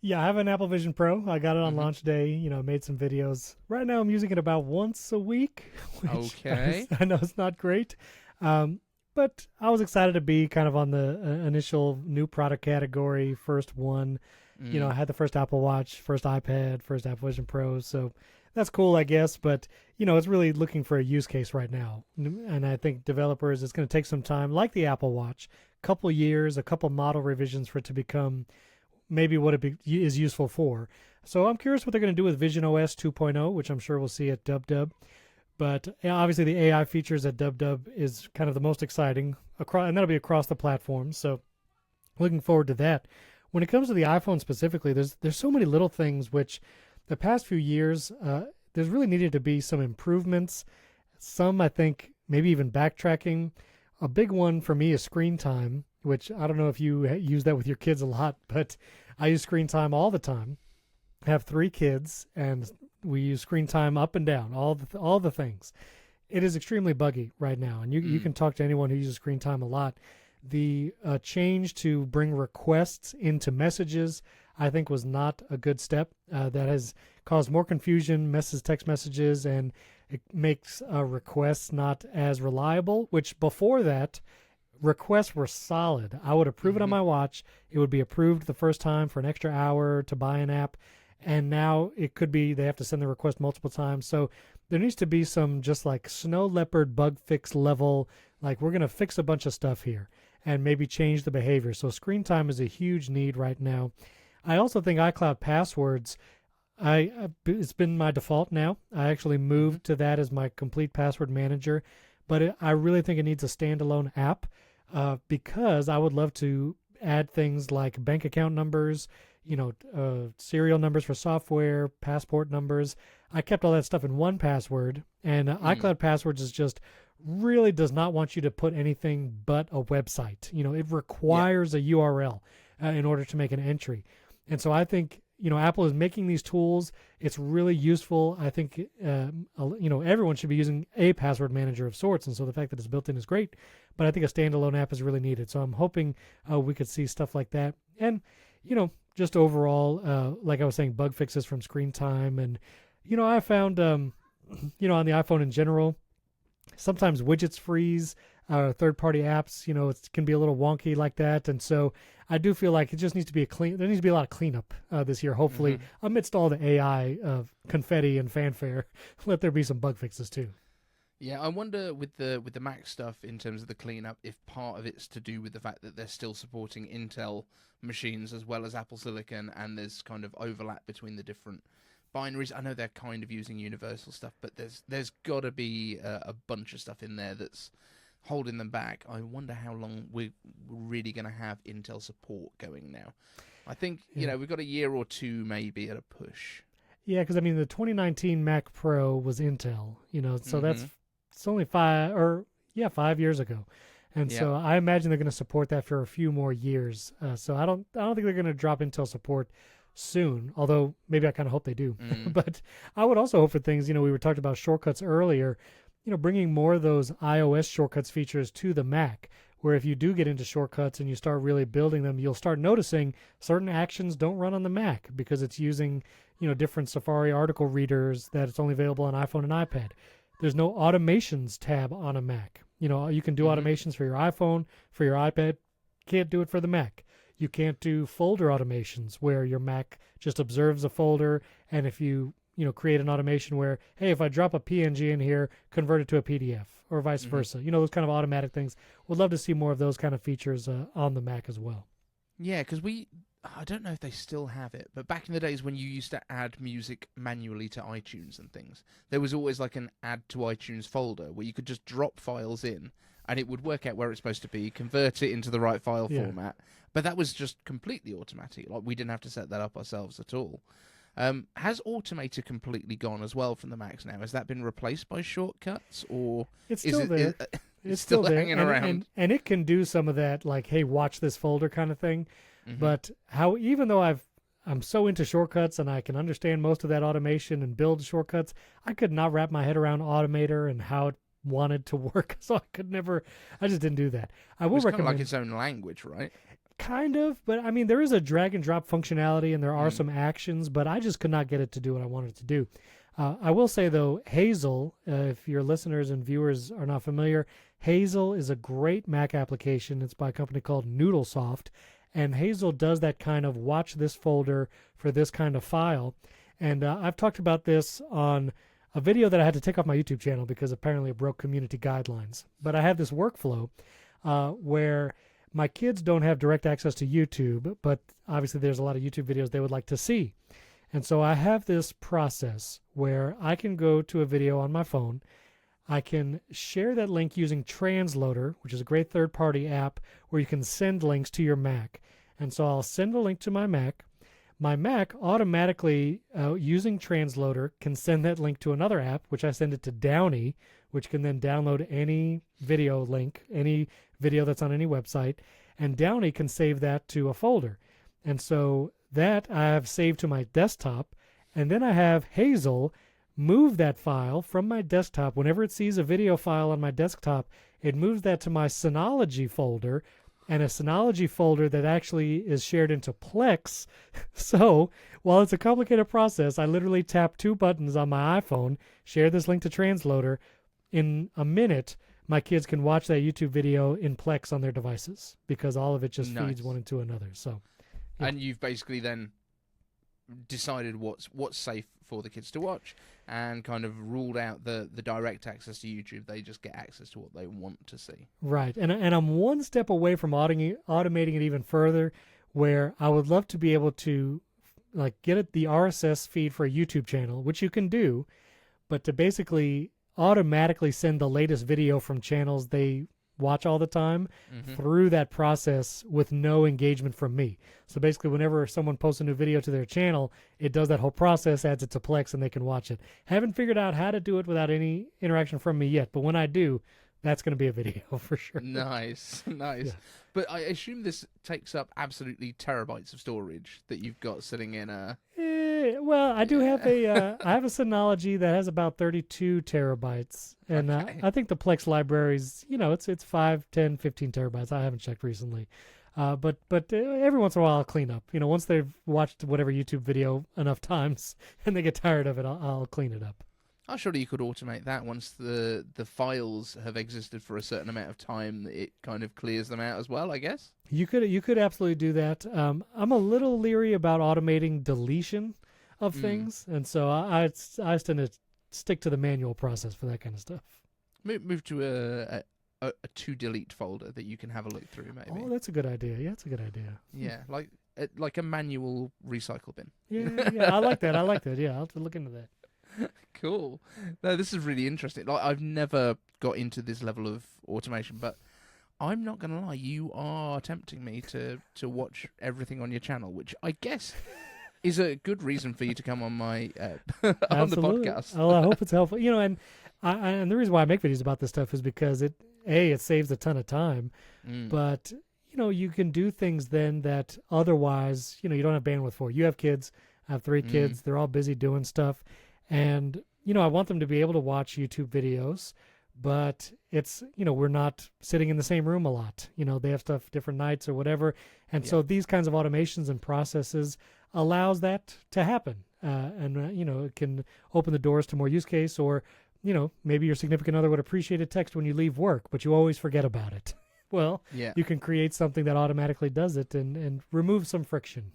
Speaker 2: Yeah, I have an Apple Vision Pro. I got it on launch day. Made some videos. Right now I'm using it about once a week. Which I know it's not great. But I was excited to be kind of on the initial new product category, first one. I had the first Apple Watch, first iPad, first Apple Vision Pro. So that's cool, I guess. But, it's really looking for a use case right now. And I think developers, it's going to take some time, like the Apple Watch, a couple years, a couple model revisions for it to become maybe what it is useful for. So I'm curious what they're going to do with Vision OS 2.0, which I'm sure we'll see at DubDub. But obviously the AI features at DubDub is kind of the most exciting, and that'll be across the platform. So looking forward to that. When it comes to the iPhone specifically, there's so many little things which the past few years, there's really needed to be some improvements. Some, I think, maybe even backtracking. A big one for me is screen time, which I don't know if you use that with your kids a lot, but I use screen time all the time. I have 3 kids, and we use screen time up and down, all the things. It is extremely buggy right now, and you can talk to anyone who uses screen time a lot. The change to bring requests into messages, I think, was not a good step. That has caused more confusion, text messages, and it makes requests not as reliable, which before that, requests were solid. I would approve it on my watch. It would be approved the first time for an extra hour to buy an app. and now it could be they have to send the request multiple times. So there needs to be some just like snow leopard bug fix level, like we're going to fix a bunch of stuff here and maybe change the behavior. So screen time is a huge need right now. I also think iCloud passwords, it's been my default now. I actually moved to that as my complete password manager, but I really think it needs a standalone app because I would love to add things like bank account numbers, serial numbers for software, passport numbers. I kept all that stuff in one password, and iCloud passwords is just really does not want you to put anything but a website. It requires a URL in order to make an entry. And so I think, Apple is making these tools. It's really useful. I think, everyone should be using a password manager of sorts. And so the fact that it's built in is great, but I think a standalone app is really needed. So I'm hoping we could see stuff like that. And, just overall, like I was saying, bug fixes from screen time. And, I found, on the iPhone in general, sometimes widgets freeze, third-party apps, it can be a little wonky like that. And so I do feel like it just needs to be there needs to be a lot of cleanup this year, hopefully, amidst all the AI confetti and fanfare. Let there be some bug fixes too.
Speaker 1: Yeah, I wonder with the Mac stuff in terms of the cleanup, if part of it's to do with the fact that they're still supporting Intel machines as well as Apple Silicon, and there's kind of overlap between the different binaries. I know they're kind of using universal stuff, but there's got to be a bunch of stuff in there that's holding them back. I wonder how long we're really going to have Intel support going now. I think, we've got a year or two maybe at a push. Yeah,
Speaker 2: because, the 2019 Mac Pro was Intel, so it's only 5 years ago. And so I imagine they're going to support that for a few more years. So I don't think they're going to drop Intel support soon, although maybe I kind of hope they do. But I would also hope for things, we were talking about shortcuts earlier, bringing more of those iOS shortcuts features to the Mac, where if you do get into shortcuts and you start really building them, you'll start noticing certain actions don't run on the Mac because it's using, different Safari article readers that it's only available on iPhone and iPad. There's no automations tab on a Mac. You can do automations for your iPhone, for your iPad. Can't do it for the Mac. You can't do folder automations where your Mac just observes a folder, and if you create an automation where, hey, if I drop a PNG in here, convert it to a PDF, or vice versa. Those kind of automatic things. Would love to see more of those kind of features on the Mac as well.
Speaker 1: Yeah, because I don't know if they still have it, but back in the days when you used to add music manually to iTunes and things, there was always like an add to iTunes folder where you could just drop files in and it would work out where it's supposed to be, convert it into the right file format. But that was just completely automatic. Like, we didn't have to set that up ourselves at all. Has Automator completely gone as well from the Macs now? Has that been replaced by shortcuts, or
Speaker 2: it's still there? It's still there,
Speaker 1: hanging around,
Speaker 2: and it can do some of that, like, hey, watch this folder kind of thing. But even though I'm so into shortcuts and I can understand most of that automation and build shortcuts, I could not wrap my head around Automator and how it wanted to work. So I just didn't do that. I will recommend,
Speaker 1: kind of like its own language, right?
Speaker 2: Kind of, but there is a drag and drop functionality and there are some actions, but I just could not get it to do what I wanted it to do. I will say, though, Hazel, if your listeners and viewers are not familiar, Hazel is a great Mac application. It's by a company called NoodleSoft, and Hazel does that kind of watch this folder for this kind of file. And I've talked about this on a video that I had to take off my YouTube channel because apparently it broke community guidelines. But I have this workflow where my kids don't have direct access to YouTube, but obviously there's a lot of YouTube videos they would like to see. And so I have this process where I can go to a video on my phone. I can share that link using Transloader, which is a great third-party app where you can send links to your Mac. And so I'll send a link to my Mac. My Mac automatically, using Transloader, can send that link to another app, which I send it to Downie, which can then download any video link, any video that's on any website, and Downie can save that to a folder. And so that I have saved to my desktop, and then I have Hazel move that file from my desktop. Whenever it sees a video file on my desktop, it moves that to my Synology folder, and a Synology folder that actually is shared into Plex. So while it's a complicated process, I literally tap two buttons on my iPhone, share this link to Transloader. In a minute, my kids can watch that YouTube video in Plex on their devices because all of it just feeds one into another. So,
Speaker 1: yeah. And you've basically then decided what's safe for the kids to watch, and kind of ruled out the direct access to YouTube. They just get access to what they want to see.
Speaker 2: Right. And I'm one step away from automating it even further, where I would love to be able to like get the RSS feed for a YouTube channel, which you can do, but to basically automatically send the latest video from channels they watch all the time through that process with no engagement from me. So basically, whenever someone posts a new video to their channel, it does that whole process, adds it to Plex, and they can watch it. Haven't figured out how to do it without any interaction from me yet, but when I do, that's going to be a video for sure.
Speaker 1: Nice.
Speaker 2: Yeah.
Speaker 1: But I assume this takes up absolutely terabytes of storage that you've got sitting in a...
Speaker 2: Well, I do have I have a Synology that has about 32 terabytes, and
Speaker 1: Okay.
Speaker 2: I think the Plex libraries, it's 5, 10, 15 terabytes. I haven't checked recently, but every once in a while I'll clean up. Once they've watched whatever YouTube video enough times and they get tired of it, I'll clean it up.
Speaker 1: Oh, surely you could automate that once the files have existed for a certain amount of time. It kind of clears them out as well, I guess.
Speaker 2: You could absolutely do that. I'm a little leery about automating deletion of things, and so I tend to stick to the manual process for that kind of stuff.
Speaker 1: Move to a to delete folder that you can have a look through, maybe.
Speaker 2: Oh, that's a good idea. Yeah, that's a good idea.
Speaker 1: Yeah, like a manual recycle bin.
Speaker 2: Yeah, I like that. Yeah, I'll have to look into that.
Speaker 1: Cool. No, this is really interesting. Like, I've never got into this level of automation, but I'm not going to lie, you are tempting me to watch everything on your channel, which I guess is a good reason for you to come on my on the podcast.
Speaker 2: Well, I hope it's helpful. And the reason why I make videos about this stuff is because it saves a ton of time, but you can do things then that otherwise you don't have bandwidth for. You have kids. I have 3 kids. They're all busy doing stuff. And, I want them to be able to watch YouTube videos, but it's, we're not sitting in the same room a lot. They have stuff different nights or whatever. And so these kinds of automations and processes allows that to happen. It can open the doors to more use case, or, maybe your significant other would appreciate a text when you leave work, but you always forget about it. Well, you can create something that automatically does it and remove some friction.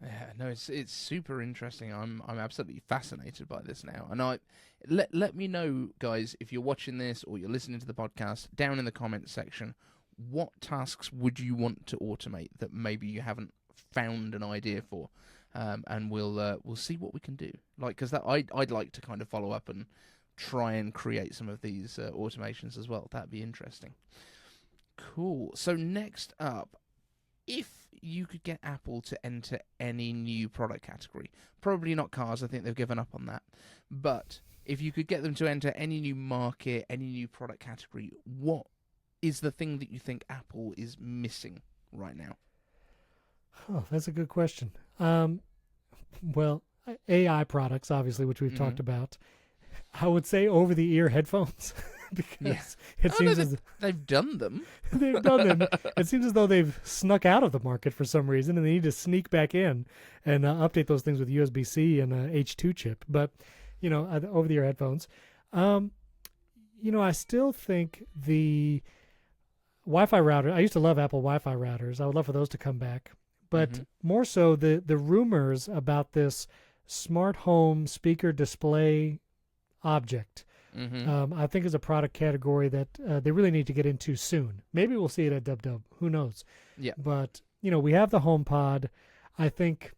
Speaker 1: Yeah, no, it's super interesting. I'm absolutely fascinated by this now. And let me know, guys, if you're watching this or you're listening to the podcast, down in the comments section, what tasks would you want to automate that maybe you haven't found an idea for? And we'll see what we can do. Because I'd like to kind of follow up and try and create some of these automations as well. That'd be interesting. Cool. So next up, if you could get Apple to enter any new product category, probably not cars, I think they've given up on that, but if you could get them to enter any new market, any new product category, what is the thing that you think Apple is missing right now?
Speaker 2: Oh, that's a good question. Well, AI products, obviously, which we've talked about. I would say over-the-ear headphones. Because it seems
Speaker 1: they've done them.
Speaker 2: They've done them. It seems as though they've snuck out of the market for some reason, and they need to sneak back in and update those things with USB-C and a H2 chip. But, over-the-ear headphones. I still think the Wi-Fi router, I used to love Apple Wi-Fi routers. I would love for those to come back. But more so, the rumors about this smart home speaker display object, I think is a product category that they really need to get into soon. Maybe we'll see it at WWDC. Who knows? Yeah. But, we have the HomePod. I think,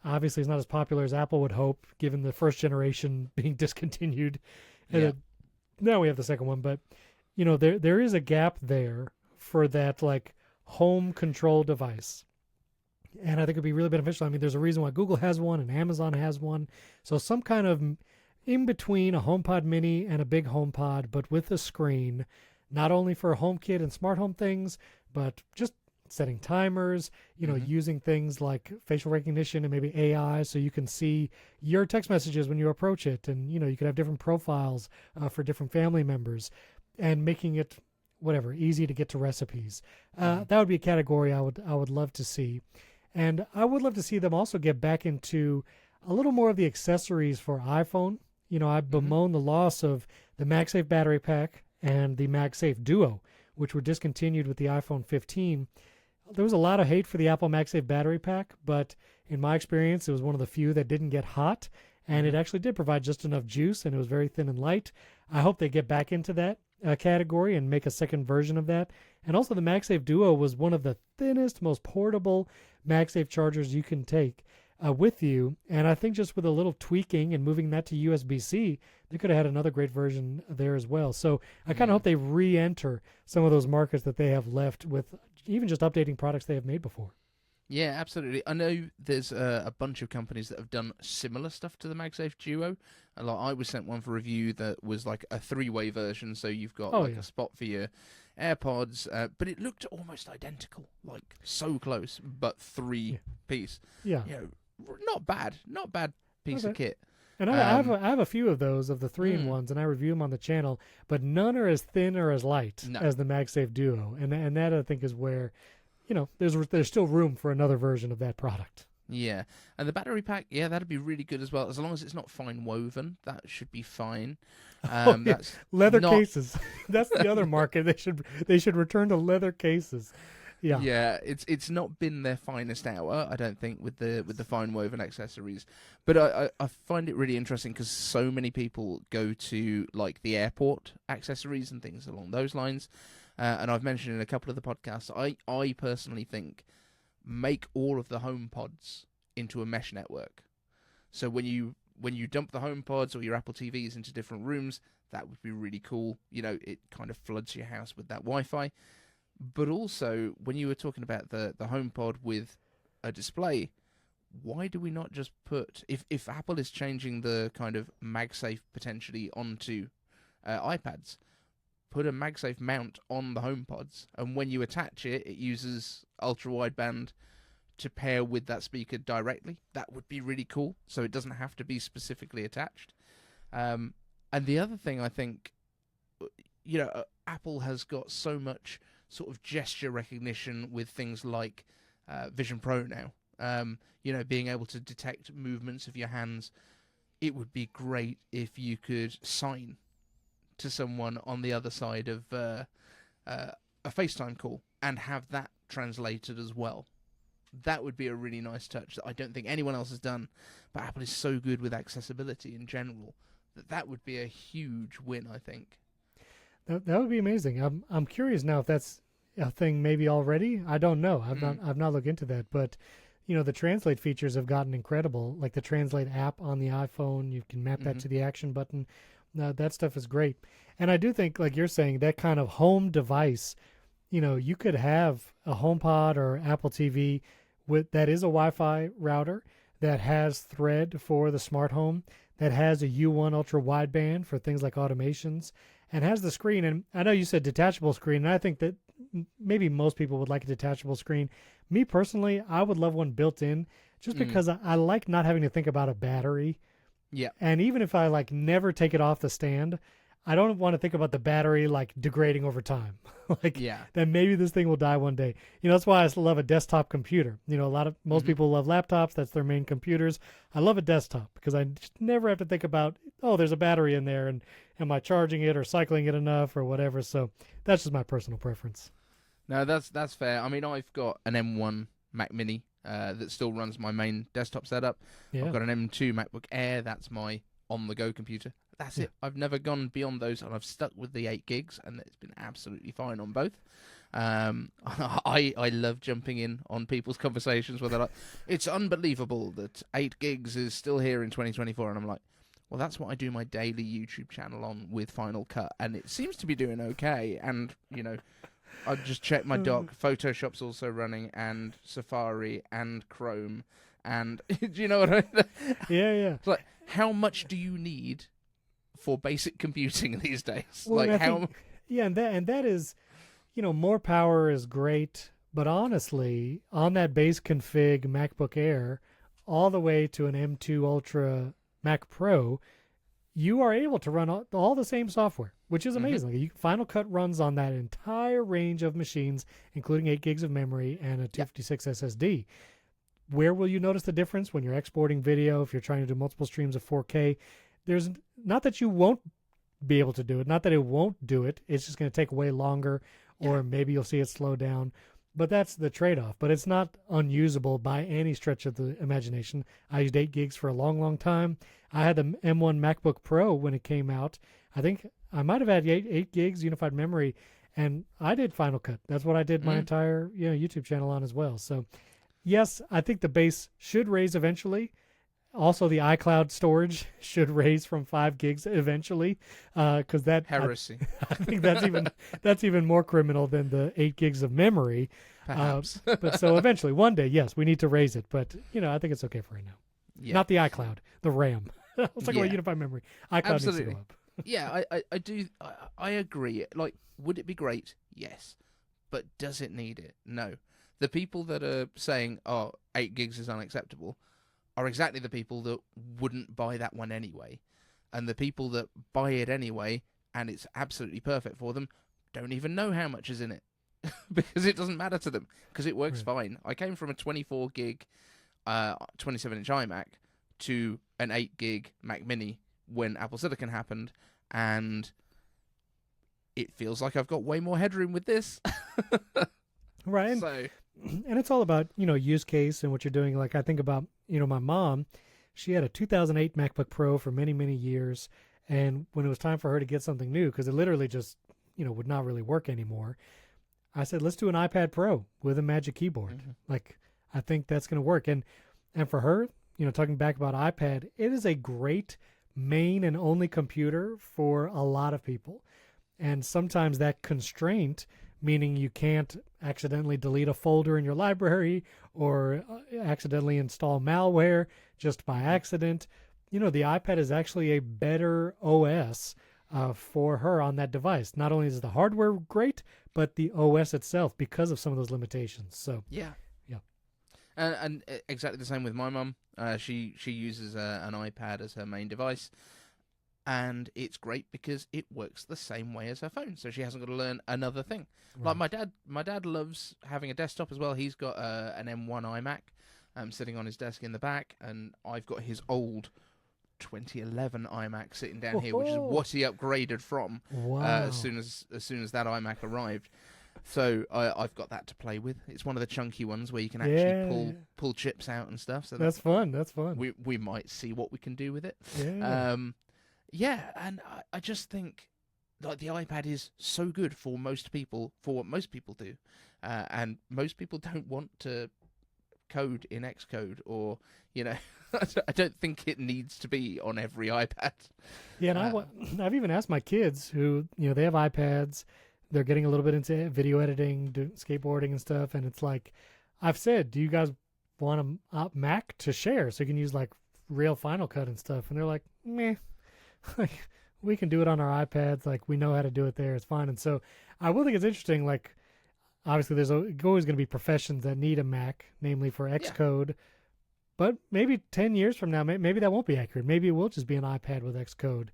Speaker 2: obviously, it's not as popular as Apple would hope, given the first generation being discontinued. Yeah. Now we have the second one. But, there is a gap there for that, home control device. And I think it'd be really beneficial. I mean, there's a reason why Google has one and Amazon has one. So some kind of in between a HomePod mini and a big HomePod, but with a screen, not only for HomeKit and smart home things, but just setting timers, using things like facial recognition and maybe AI so you can see your text messages when you approach it. And, you could have different profiles for different family members and making it, easy to get to recipes. That would be a category I would love to see. And I would love to see them also get back into a little more of the accessories for iPhone. I bemoan the loss of the MagSafe battery pack and the MagSafe Duo, which were discontinued with the iPhone 15. there was a lot of hate for the Apple MagSafe battery pack, but in my experience, it was one of the few that didn't get hot, and it actually did provide just enough juice, and it was very thin and light. I hope they get back into that category and make a second version of that. And also, the MagSafe Duo was one of the thinnest, most portable MagSafe chargers you can take with you. And I think just with a little tweaking and moving that to USB-C, they could have had another great version there as well. So I kind of hope they re-enter some of those markets that they have left with even just updating products they have made before.
Speaker 1: Yeah, absolutely. I know there's a bunch of companies that have done similar stuff to the MagSafe Duo. Like I was sent one for review that was like a 3-way version, so you've got a spot for your AirPods, but it looked almost identical, like so close, but 3-piece.
Speaker 2: Yeah.
Speaker 1: Not bad piece of kit.
Speaker 2: And I have a few of those of the 3-in-1s, and I review them on the channel, but none are as thin or as light as the MagSafe Duo, and that I think is where, there's still room for another version of that product.
Speaker 1: Yeah, and the battery pack, that'd be really good as well. As long as it's not fine woven, that should be fine. That's
Speaker 2: leather cases. That's the other market. They should return to leather cases. Yeah.
Speaker 1: Yeah, it's not been their finest hour, I don't think, with the fine woven accessories. But I find it really interesting because so many people go to like the airport accessories and things along those lines. And I've mentioned in a couple of the podcasts, I personally think make all of the HomePods into a mesh network. So when you dump the HomePods or your Apple TVs into different rooms, that would be really cool. It kind of floods your house with that Wi-Fi. But also, when you were talking about the HomePod with a display, why do we not just put... If Apple is changing the kind of MagSafe potentially onto iPads, put a MagSafe mount on the HomePods, and when you attach it, it uses ultra-wideband to pair with that speaker directly. That would be really cool, so it doesn't have to be specifically attached. And the other thing, I think, Apple has got so much sort of gesture recognition with things like Vision Pro now. Being able to detect movements of your hands. It would be great if you could sign to someone on the other side of a FaceTime call and have that translated as well. That would be a really nice touch that I don't think anyone else has done, but Apple is so good with accessibility in general that would be a huge win, I think.
Speaker 2: That would be amazing. I'm curious now if that's a thing maybe already. I don't know. I've not looked into that, but the translate features have gotten incredible. Like the translate app on the iPhone, you can map that to the action button. That stuff is great. And I do think, like you're saying, that kind of home device, you could have a HomePod or Apple TV that is a Wi-Fi router that has Thread for the smart home, that has a U1 ultra wideband for things like automations, and has the screen. And I know you said detachable screen, and I think that maybe most people would like a detachable screen. Me personally, I would love one built in just because I like not having to think about a battery.
Speaker 1: Yeah.
Speaker 2: And even if I never take it off the stand, I don't want to think about the battery degrading over time. That maybe this thing will die one day. That's why I love a desktop computer. Most people love laptops. That's their main computers. I love a desktop because I just never have to think about, there's a battery in there and am I charging it or cycling it enough or whatever. So that's just my personal preference.
Speaker 1: No, that's fair. I mean, I've got an M1 Mac Mini that still runs my main desktop setup. Yeah. I've got an M2 MacBook Air. That's my on-the-go computer. That's it. I've never gone beyond those, and I've stuck with the 8 gigs, and it's been absolutely fine on both. I love jumping in on people's conversations where they're like, it's unbelievable that 8 gigs is still here in 2024, and I'm like, well, that's what I do my daily YouTube channel on with Final Cut, and it seems to be doing okay, and, I just checked my dock. Photoshop's also running, and Safari, and Chrome, and do you know what I mean?
Speaker 2: Yeah.
Speaker 1: It's like, how much do you need for basic computing these days?
Speaker 2: Well, and that is, more power is great, but honestly, on that base config MacBook Air, all the way to an M2 Ultra Mac Pro, you are able to run all the same software, which is amazing. Final Cut runs on that entire range of machines, including 8 gigs of memory and a 256 SSD. Where will you notice the difference when you're exporting video, if you're trying to do multiple streams of 4K? There's not that you won't be able to do it, not that it won't do it. It's just going to take way longer, or maybe you'll see it slow down. But that's the trade-off. But it's not unusable by any stretch of the imagination. I used 8 gigs for a long, long time. I had the M1 MacBook Pro when it came out. I think I might have had 8 gigs unified memory, and I did Final Cut. That's what I did my entire YouTube channel on as well. So, yes, I think the base should raise eventually. Also, the iCloud storage should raise from 5 gigs eventually, because that
Speaker 1: heresy.
Speaker 2: I think that's even more criminal than the 8 gigs of memory.
Speaker 1: Perhaps.
Speaker 2: But so eventually, one day, yes, we need to raise it. But I think it's okay for right now.
Speaker 1: Yeah.
Speaker 2: Not the iCloud, the RAM. Let's talk about unified memory. iCloud
Speaker 1: Absolutely.
Speaker 2: needs to go up.
Speaker 1: Yeah, I do. I agree. Like, would it be great? Yes. But does it need it? No. The people that are saying, 8 gigs is unacceptable, are exactly the people that wouldn't buy that one anyway. And the people that buy it anyway, and it's absolutely perfect for them, don't even know how much is in it. Because it doesn't matter to them. Because it works fine. I came from a 24 gig, 27-inch iMac to an 8 gig Mac Mini when Apple Silicon happened, and it feels like I've got way more headroom with this.
Speaker 2: Right.
Speaker 1: So,
Speaker 2: and it's all about, use case and what you're doing. Like, I think about, my mom, she had a 2008 MacBook Pro for many, many years. And when it was time for her to get something new, because it literally just, would not really work anymore, I said, let's do an iPad Pro with a Magic Keyboard.
Speaker 1: Mm-hmm.
Speaker 2: Like, I think that's going to work. And for her, talking back about iPad, it is a great main and only computer for a lot of people. And sometimes that constraint, meaning you can't accidentally delete a folder in your library or accidentally install malware just by accident, the iPad is actually a better OS for her on that device. Not only is the hardware great, but the OS itself, because of some of those limitations. So
Speaker 1: yeah.
Speaker 2: Yeah.
Speaker 1: And exactly the same with my mum. She uses an iPad as her main device. And it's great because it works the same way as her phone, so she hasn't got to learn another thing. Right. Like my dad loves having a desktop as well. He's got an M1 iMac sitting on his desk in the back, and I've got his old 2011 iMac sitting down here, which is what he upgraded from as soon as that iMac arrived. So I've got that to play with. It's one of the chunky ones where you can actually pull chips out and stuff. So
Speaker 2: that's fun. That's fun.
Speaker 1: We might see what we can do with it.
Speaker 2: Yeah.
Speaker 1: Yeah, and I just think like the iPad is so good for most people, for what most people do, and most people don't want to code in Xcode, or I don't think it needs to be on every iPad.
Speaker 2: Yeah, and I've even asked my kids who they have iPads, they're getting a little bit into video editing, skateboarding and stuff, and it's like I've said, do you guys want a Mac to share so you can use like real Final Cut and stuff? And they're like, meh. Like, we can do it on our iPads. Like, we know how to do it there. It's fine. And so I will think it's interesting. Like, obviously, there's always going to be professions that need a Mac, namely for Xcode. Yeah. But maybe 10 years from now, maybe that won't be accurate. Maybe it will just be an iPad with Xcode.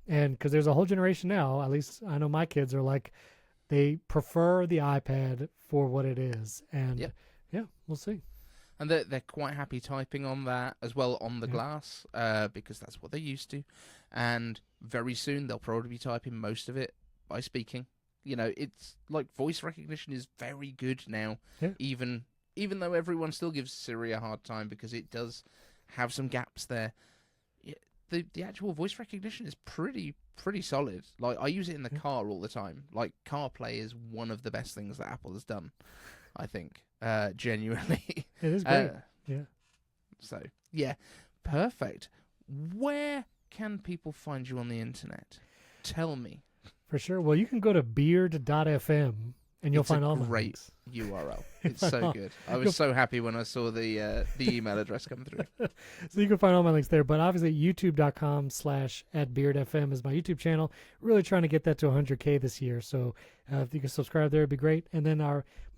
Speaker 2: And because there's a whole generation now, at least I know my kids are like, they prefer the iPad for what it is. And yeah, we'll see.
Speaker 1: And they're quite happy typing on that as well on the glass, because that's what they're used to. And very soon they'll probably be typing most of it by speaking. It's like voice recognition is very good now, even though everyone still gives Siri a hard time because it does have some gaps there. The actual voice recognition is pretty solid. Like, I use it in the car all the time. Like, CarPlay is one of the best things that Apple has done, I think. Genuinely.
Speaker 2: It is great.
Speaker 1: So, yeah. Perfect. Where can people find you on the internet? Tell me.
Speaker 2: For sure. Well, you can go to beard.fm and you'll find all my
Speaker 1: great
Speaker 2: links.
Speaker 1: URL. It's so good. I was so happy when I saw the email address come through.
Speaker 2: So you can find all my links there. But obviously, youtube.com/@beardfm is my YouTube channel. Really trying to get that to 100K this year. So if you can subscribe there, it'd be great. And then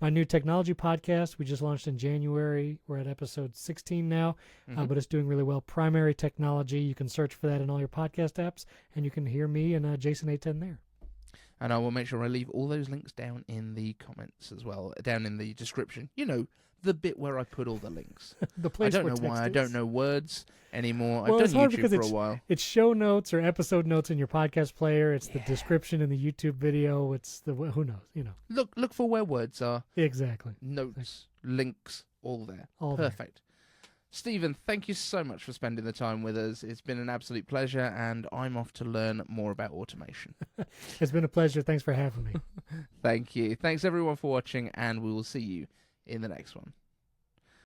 Speaker 2: my new technology podcast, we just launched in January. We're at episode 16 now, but it's doing really well. Primary Technology. You can search for that in all your podcast apps, and you can hear me and Jason A10 there.
Speaker 1: And I will make sure I leave all those links down in the comments as well, down in the description. You know, the bit where I put all the links.
Speaker 2: The place
Speaker 1: I don't
Speaker 2: where
Speaker 1: know why
Speaker 2: text
Speaker 1: I
Speaker 2: is.
Speaker 1: don't know words anymore.
Speaker 2: Well,
Speaker 1: I've
Speaker 2: it's
Speaker 1: done
Speaker 2: hard
Speaker 1: YouTube
Speaker 2: because
Speaker 1: for a while.
Speaker 2: It's show notes or episode notes in your podcast player. It's the description in the YouTube video. It's the who knows, you know.
Speaker 1: Look for where words are.
Speaker 2: Exactly.
Speaker 1: Notes, links, all there.
Speaker 2: All there.
Speaker 1: Perfect. Stephen, thank you so much for spending the time with us. It's been an absolute pleasure, and I'm off to learn more about automation.
Speaker 2: It's been a pleasure. Thanks for having me.
Speaker 1: Thank you. Thanks, everyone, for watching, and we will see you in the next one.